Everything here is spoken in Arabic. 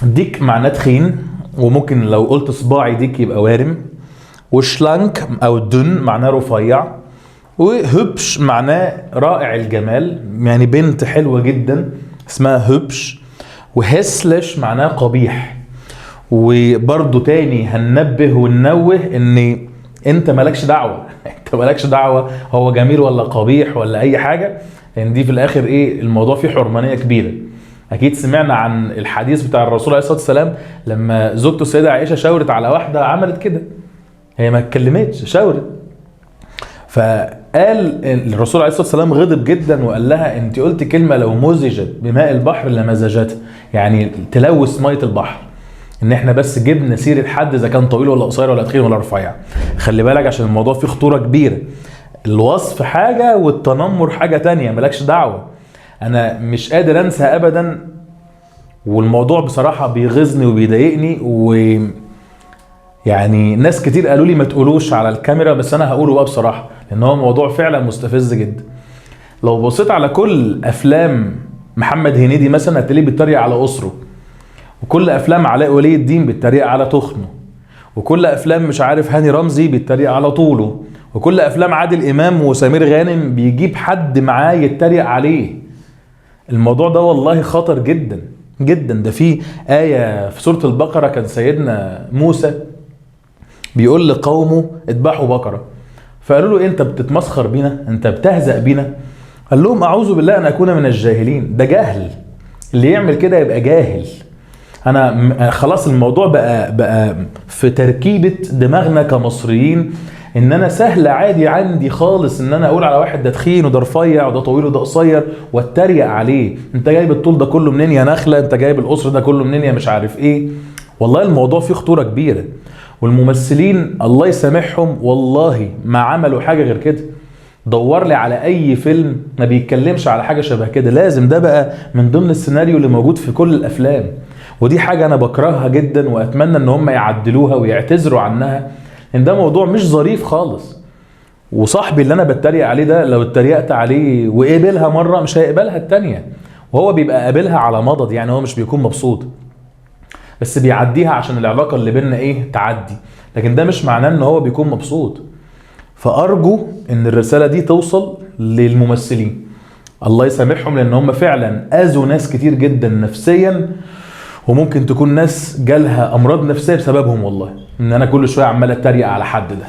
ديك معناه تخين، وممكن لو قلت صباعي ديك يبقى وارم. وشلانك او دن معناه رفيع. وهبش معناه رائع الجمال، يعني بنت حلوة جدا اسمها هبش. وهسلش معناه قبيح. وبرضو تاني هننبه وننوه ان انت مالكش دعوة انت مالكش دعوة هو جميل ولا قبيح ولا اي حاجة، لان دي في الاخر ايه، الموضوع فيه حرمانية كبيرة. اكيد سمعنا عن الحديث بتاع الرسول عليه الصلاة والسلام لما زوجته السيدة عائشة شاورت على واحدة عملت كده، هي ما اتكلمتش، شاورت. فقال الرسول عليه الصلاة والسلام غضب جدا وقال لها انت قلت كلمة لو مزجت بماء البحر لمزجتها، يعني تلوث مية البحر، ان احنا بس جبنا سيرة حد اذا كان طويل ولا قصير ولا تخين ولا رفيع. خلي بالك عشان الموضوع فيه خطورة كبيرة. الوصف حاجة والتنمر حاجة تانية، مالكش دعوة. انا مش قادر انسى ابدا، والموضوع بصراحة بيغيظني وبيضايقني، يعني ناس كتير قالوا لي ما تقولوش على الكاميرا، بس انا هقوله بقى بصراحة لان هو موضوع فعلا مستفز جدا. لو بصيت على كل افلام محمد هنيدي مثلا هتلاقيه بيتريق على اسره، وكل افلام علاء ولي الدين بيتريق على تخنه، وكل افلام مش عارف هاني رمزي بيتريق على طوله، وكل افلام عادل امام وسمير غانم بيجيب حد معاه يتريق عليه. الموضوع ده والله خطر جدا جدا. ده في آية في سورة البقرة كان سيدنا موسى بيقول لقومه اذبحوا بقرة، فقالوا له انت بتتمسخر بينا، انت بتهزأ بينا. قال لهم اعوذ بالله ان اكون من الجاهلين. ده جهل، اللي يعمل كده يبقى جاهل. انا خلاص الموضوع بقى في تركيبة دماغنا كمصريين، ان انا سهل عادي عندي خالص ان انا اقول على واحد ده تخين وده رفيع وده طويل وده قصير واتريق عليه. انت جايب الطول ده كله منين يا نخلة، انت جايب القصر ده كله منين يا مش عارف ايه. والله الموضوع فيه خطورة كبيرة. والممثلين الله يسامحهم والله ما عملوا حاجة غير كده. دور لي على اي فيلم ما بيتكلمش على حاجة شبه كده. لازم ده بقى من ضمن السيناريو اللي موجود في كل الافلام، ودي حاجة انا بكرهها جدا واتمنى ان هم يعدلوها ويعتذروا عنها، ان ده موضوع مش ظريف خالص. وصاحبي اللي انا بتريق عليه ده لو اتريقت عليه وقبلها مرة مش هيقبلها التانية، وهو بيبقى قابلها على مضض، يعني هو مش بيكون مبسوط بس بيعديها عشان العلاقة اللي بيننا ايه تعدي، لكن ده مش معناه ان هو بيكون مبسوط. فارجو ان الرسالة دي توصل للممثلين، الله يسامحهم، لان هم فعلا اذوا ناس كتير جدا نفسيا، وممكن تكون ناس جالها امراض نفسية بسببهم. والله ان انا كل شوية عمال اتريق على حد ده.